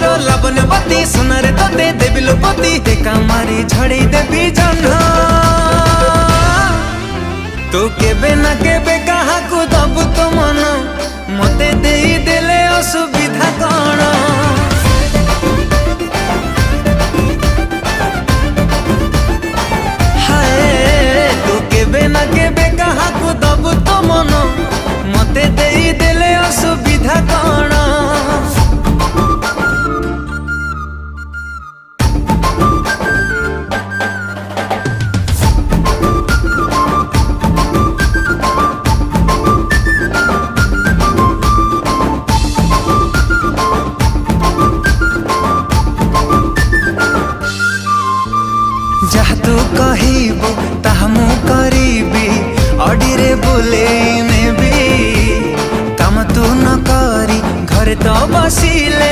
मोर लवणवती सुनर तोते देवी लोपति टेका मारी झड़े देवी जन्ह तू केबे ना केबे कहा को दबु तो मन मते देई देले असुविधा कौन हाय तू केबे ना केबे कहा को दबु तो मन मते देई देले असुविधा कौन जहाँ तू कहबो ताहा मु करीबी अडीरे बुले नेबी काम तू न करी घरे तो बसिले।